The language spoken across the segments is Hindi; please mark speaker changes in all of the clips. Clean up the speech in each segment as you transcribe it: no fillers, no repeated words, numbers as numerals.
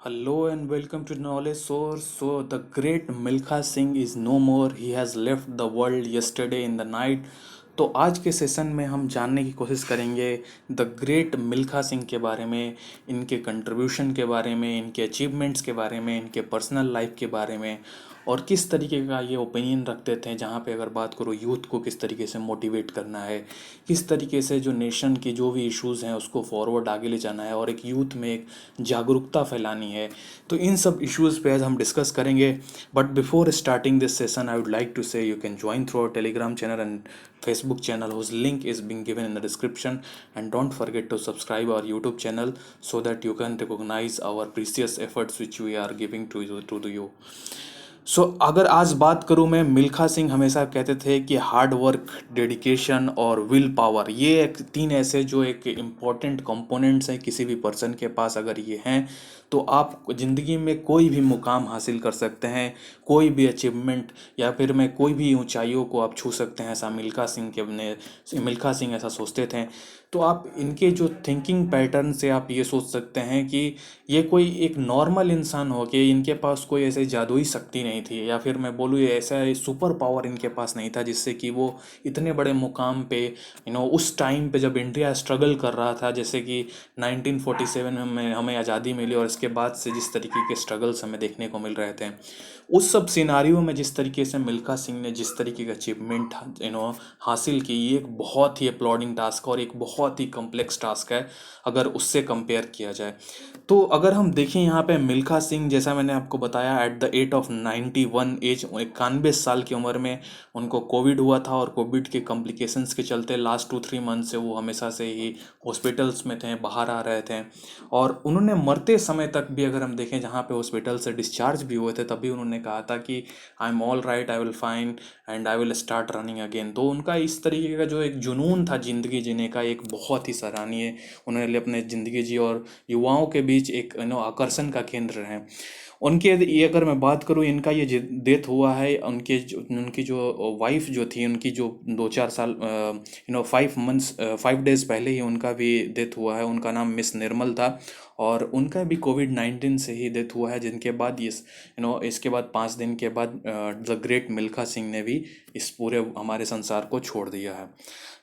Speaker 1: Hello and welcome to Knowledge Source. So, the great Milkha Singh is no more. He has left the world yesterday in the night. तो आज के सेशन में हम जानने की कोशिश करेंगे द ग्रेट मिल्खा सिंह के बारे में, इनके कंट्रीब्यूशन के बारे में, इनके अचीवमेंट्स के बारे में, इनके पर्सनल लाइफ के बारे में और किस तरीके का ये ओपिनियन रखते थे। जहाँ पे अगर बात करो यूथ को किस तरीके से मोटिवेट करना है, किस तरीके से जो नेशन की जो भी इश्यूज़ हैं उसको फॉरवर्ड आगे ले जाना है और एक यूथ में एक जागरूकता फैलानी है। तो इन सब इश्यूज़ पे आज हम डिस्कस करेंगे। But before starting this session I would like to say you can join through our Telegram channel and Facebook channel whose link is being given in the description, and don't forget to subscribe our YouTube channel so that you can recognize our precious efforts which we are giving to you. सो अगर आज बात करूं मैं, मिल्खा सिंह हमेशा कहते थे कि हार्ड वर्क, डेडिकेशन और विल पावर, ये एक तीन ऐसे जो एक इम्पॉर्टेंट कंपोनेंट्स हैं किसी भी पर्सन के पास। अगर ये हैं तो आप ज़िंदगी में कोई भी मुकाम हासिल कर सकते हैं, कोई भी अचीवमेंट या फिर मैं कोई भी ऊंचाइयों को आप छू सकते हैं। ऐसा मिल्खा सिंह ऐसा सोचते थे। तो आप इनके जो थिंकिंग पैटर्न से आप ये सोच सकते हैं कि ये कोई एक नॉर्मल इंसान हो के इनके पास कोई ऐसे जादुई शक्ति नहीं थी, या फिर मैं बोलूँ ये ऐसा सुपर पावर इनके पास नहीं था जिससे कि वो इतने बड़े मुकाम पे उस टाइम पे जब इंडिया स्ट्रगल कर रहा था, जैसे कि 1947 में हमें आज़ादी मिली और इसके बाद से जिस तरीके के स्ट्रगल्स हमें देखने को मिल रहे थे, उस सब सिनारियों में जिस तरीके से मिल्खा सिंह ने जिस तरीके का अचीवमेंट हासिल की, ये एक बहुत ही अपलॉडिंग टास्क और एक बहुत ही कम्प्लेक्स टास्क है अगर उससे कंपेयर किया जाए। तो अगर हम देखें यहाँ पे मिल्खा सिंह, जैसा मैंने आपको बताया, at the age of 91 age, 91 साल की उम्र में उनको कोविड हुआ था और कोविड के कॉम्प्लिकेशंस के चलते लास्ट 2-3 मंथ से वो हमेशा से ही हॉस्पिटल्स में थे, बाहर आ रहे थे। और उन्होंने मरते समय तक भी अगर हम देखें, जहाँ पे हॉस्पिटल से डिस्चार्ज भी हुए थे, तभी उन्होंने कहा था कि I am all right, I will fine and I will start running again. तो उनका इस तरीके का जो एक जुनून था ज़िंदगी जीने का, एक बहुत ही सराहनीय, उन्होंने अपने ज़िंदगी जी और युवाओं के बीच एक आकर्षण का केंद्र है। उनके ये अगर मैं बात करूँ, इनका ये डेथ हुआ है, उनकी जो वाइफ जो थी, उनकी जो 2-4 साल 5 डेज पहले ही उनका भी डेथ हुआ है। उनका नाम मिस निर्मल था और उनका भी कोविड-19 से ही डेथ हुआ है, जिनके बाद इसके बाद 5 दिन के बाद द ग्रेट मिल्खा सिंह ने भी इस पूरे हमारे संसार को छोड़ दिया है।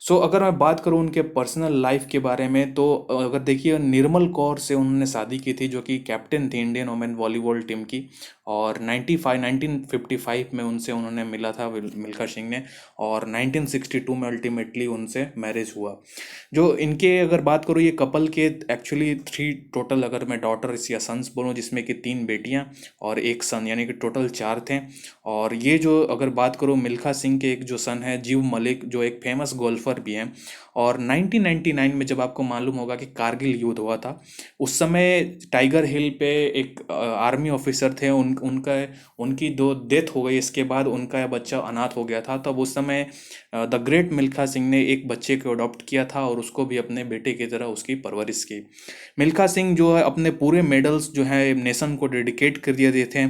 Speaker 1: सो अगर मैं बात करूं उनके पर्सनल लाइफ के बारे में, तो अगर देखिए, निर्मल कौर से उन्होंने शादी की थी, जो कि कैप्टन थी इंडियन वुमेन वॉलीबॉल टीम की। और 1955 में उनसे उन्होंने मिला था मिल्खा सिंह ने, और 1962 में अल्टीमेटली उनसे मैरिज हुआ। जो इनके अगर बात करूँ, ये कपल के एक्चुअली 3 टोटल, अगर मैं डॉटर्स या सन्स बोलूँ, जिसमें कि 3 बेटियां और एक सन, यानी कि टोटल 4 थे। और ये जो अगर बात करूँ, मिल्खा सिंह के एक जो सन है जीव मलिक, जो एक फेमस गोल्फर भी हैं। और 1999 में जब आपको मालूम होगा कि कारगिल युद्ध हुआ था, उस समय टाइगर हिल पे एक आर्मी ऑफिसर थे, उनकी दो डेथ हो गई। इसके बाद उनका बच्चा अनाथ हो गया था। तब उस समय द ग्रेट मिल्खा सिंह ने एक बच्चे को अडॉप्ट किया था और उसको भी अपने बेटे की तरह उसकी परवरिश की। मिल्खा सिंह जो है अपने पूरे मेडल्स जो है नेशन को डेडिकेट कर दिए थे,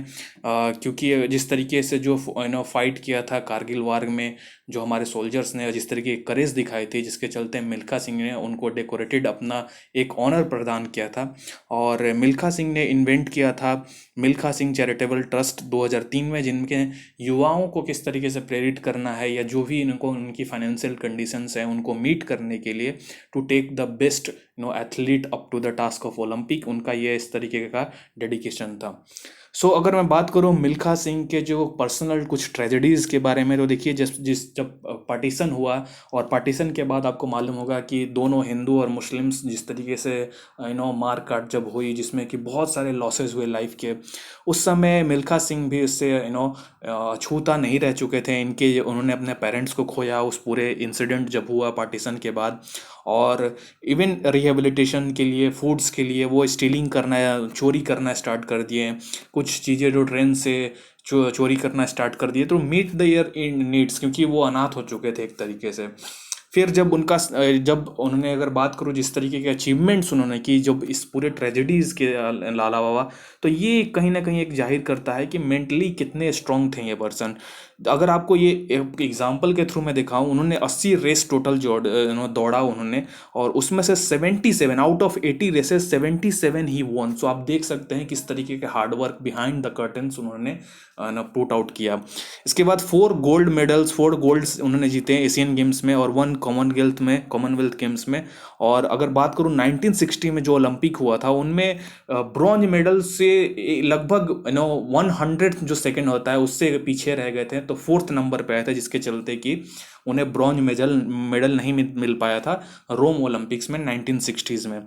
Speaker 1: क्योंकि जिस तरीके से जो फाइट किया था कारगिल वार में, जो हमारे सोल्जर्स ने जिस तरीके की करेज दिखाई थी, जिसके चलते मिल्खा सिंह ने उनको डेकोरेटेड अपना एक ऑनर प्रदान किया था। और मिल्खा सिंह ने इन्वेंट किया था मिल्खा सिंह चैरिटेबल ट्रस्ट 2003 में, जिनके युवाओं को किस तरीके से प्रेरित करना है, या जो भी इनको उनकी फाइनेंशियल कंडीशंस हैं उनको मीट करने के लिए, to take the best athlete up to the task of Olympic, उनका ये इस तरीके का डेडिकेशन था। सो अगर मैं बात करूं मिल्खा सिंह के जो पर्सनल कुछ ट्रेजेडीज़ के बारे में, तो देखिए, जब पार्टीशन हुआ, और पार्टीशन के बाद आपको मालूम होगा कि दोनों हिंदू और मुस्लिम्स जिस तरीके से मार काट जब हुई, जिसमें कि बहुत सारे लॉसेस हुए लाइफ के, उस समय मिल्खा सिंह भी इससे अछूता नहीं रह चुके थे। उन्होंने अपने पेरेंट्स को खोया उस पूरे इंसिडेंट जब हुआ पार्टीशन के बाद। और इवन रिहेबिलिटेशन के लिए, फूड्स के लिए वो स्टीलिंग करना या चोरी करना स्टार्ट कर दिए। कुछ चीज़ें जो ट्रेन से चोरी करना स्टार्ट कर दिए, तो meet the year in needs, क्योंकि वो अनाथ हो चुके थे एक तरीके से। फिर जब उन्होंने अगर बात करूँ जिस तरीके के अचीवमेंट्स उन्होंने की जब इस पूरे ट्रेजेडीज़ के अलावा, तो ये कहीं ना कहीं एक जाहिर करता है कि मेंटली कितने स्ट्रांग थे ये पर्सन। अगर आपको ये एग्जाम्पल के थ्रू मैं दिखाऊं, उन्होंने 80 रेस टोटल जो दौड़ा उन्होंने, और उसमें से 77 आउट ऑफ 80 रेसेस 77 ही वॉन। सो आप देख सकते हैं किस तरीके के हार्डवर्क बिहाइंड द कर्टन्स उन्होंने पुट आउट किया। इसके बाद 4 गोल्ड उन्होंने जीते एशियन गेम्स में और 1 कॉमनवेल्थ गेम्स में। और अगर बात करूं 1960 में जो ओलंपिक हुआ था उनमें ब्रॉन्ज मेडल से लगभग 100 जो सेकंड होता है उससे पीछे रह गए थे, तो 4th नंबर पे आए थे, जिसके चलते कि उन्हें ब्रॉन्ज मेडल नहीं मिल पाया था रोम ओलंपिक्स में 1960s में।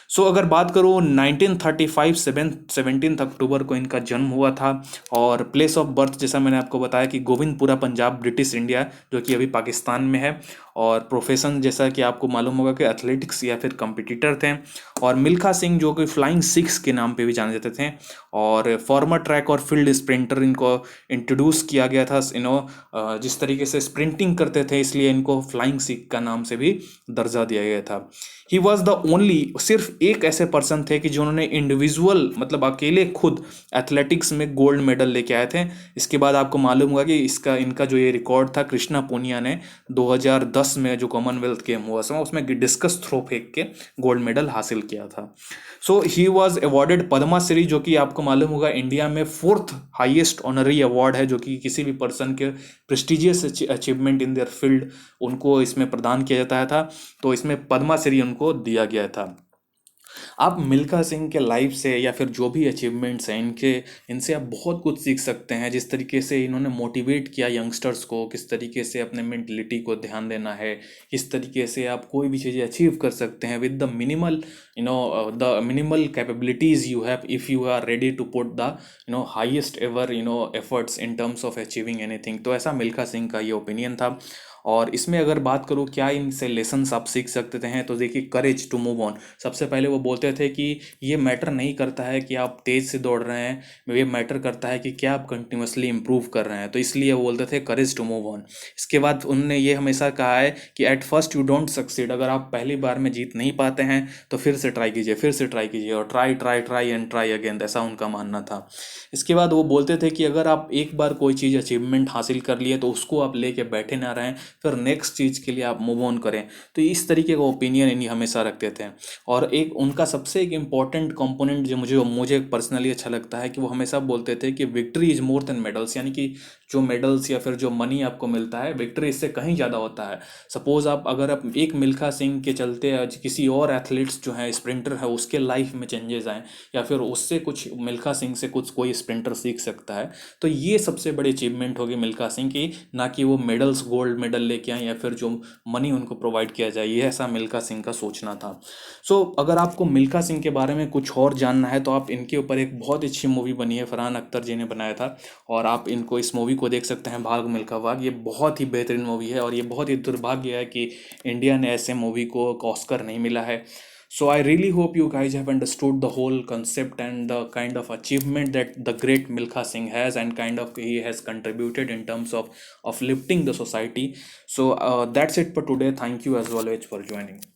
Speaker 1: सो अगर बात करूँ 1935 17 अक्टूबर को इनका जन्म हुआ था। और प्लेस ऑफ बर्थ जैसा मैंने आपको बताया कि गोविंदपुरा पंजाब ब्रिटिश इंडिया, जो कि अभी पाकिस्तान में है। और प्रोफेशन जैसा कि आपको मालूम होगा कि एथलेटिक्स या फिर कंपिटिटर थे। और मिल्खा सिंह जो कि फ्लाइंग सिक्स के नाम पे भी जाने जाते थे, और फॉर्मर ट्रैक और फील्ड स्प्रिंटर इनको इंट्रोड्यूस किया गया था। जिस तरीके से स्प्रिंटिंग करते थे इसलिए इनको फ्लाइंग सिख का नाम से भी दर्जा दिया गया था। ही वॉज द ओनली, सिर्फ एक ऐसे पर्सन थे कि जिन्होंने इंडिविजुअल मतलब अकेले खुद एथलेटिक्स में गोल्ड मेडल लेके आए थे। इसके बाद आपको मालूम होगा कि इनका जो ये रिकॉर्ड था कृष्णा पूनिया ने 2010 में जो कॉमनवेल्थ गेम हुआ था उसमें डिस्कस थ्रो फेंक के गोल्ड मेडल हासिल किया था। So he was awarded Padma Shri, जो कि आपको मालूम होगा इंडिया में 4th हाईएस्ट ऑनरी अवार्ड है, जो कि किसी भी पर्सन के prestigious achievement in their field उनको इसमें प्रदान किया जाता था। तो इसमें पद्मा श्री उनको दिया गया था। आप मिल्खा सिंह के लाइफ से या फिर जो भी अचीवमेंट्स हैं इनसे आप बहुत कुछ सीख सकते हैं। जिस तरीके से इन्होंने मोटिवेट किया यंगस्टर्स को, किस तरीके से अपने मेंटलिटी को ध्यान देना है, किस तरीके से आप कोई भी चीज़ें अचीव कर सकते हैं with the minimal capabilities you have if you are ready to put the highest ever efforts in terms of achieving anything. तो ऐसा मिल्खा सिंह का ये ओपिनियन था। और इसमें अगर बात करूँ क्या इनसे लेसन्स आप सीख सकते हैं, तो देखिए करेज टू मूव ऑन। सबसे पहले वो बोलते थे कि ये मैटर नहीं करता है कि आप तेज़ से दौड़ रहे हैं, ये मैटर करता है कि क्या आप कंटिन्यूसली इंप्रूव कर रहे हैं। तो इसलिए वो बोलते थे करेज टू मूव ऑन। इसके बाद उन्होंने ये हमेशा कहा है कि at first you don't succeed, अगर आप पहली बार में जीत नहीं पाते हैं तो फिर से ट्राई कीजिए और try try try and try again, ऐसा उनका मानना था। इसके बाद वो बोलते थे कि अगर आप एक बार कोई चीज़ अचीवमेंट हासिल कर लिए तो उसको आप लेके बैठे ना रहें, फिर नेक्स्ट चीज़ के लिए आप मूव ऑन करें। तो इस तरीके का ओपिनियन इन्हीं हमेशा रखते थे। और एक उनका सबसे एक इम्पॉर्टेंट कंपोनेंट जो मुझे पर्सनली अच्छा लगता है कि वो हमेशा बोलते थे कि victory is more than medals, यानी कि जो मेडल्स या फिर जो मनी आपको मिलता है विक्ट्री इससे कहीं ज़्यादा होता है। सपोज अगर आप एक मिल्खा सिंह के चलते आज किसी और एथलीट्स जो है स्प्रिंटर है उसके लाइफ में चेंजेस आए, या फिर उससे कुछ मिल्खा सिंह से कुछ कोई स्प्रिंटर सीख सकता है, तो ये सबसे बड़ी अचीवमेंट होगी मिल्खा सिंह की, ना कि वो मेडल्स गोल्ड मेडल लेके आए या फिर जो मनी उनको प्रोवाइड किया जाए। ये ऐसा मिल्खा सिंह का सोचना था। सो अगर आपको मिल्खा सिंह के बारे में कुछ और जानना है तो आप इनके ऊपर एक बहुत अच्छी मूवी बनी है, फरहान अख्तर जी ने बनाया था, और आप इस मूवी को देख सकते हैं, भाग मिल्खा भाग। ये बहुत ही बेहतरीन मूवी है और ये बहुत ही दुर्भाग्य है कि इंडिया ने ऐसे मूवी को ऑस्कर नहीं मिला है। So I really hope you guys have understood the whole concept and the kind of achievement that the great Milkha Singh has, and kind of he has contributed in terms of lifting the society. So that's it for today. Thank you as always for joining.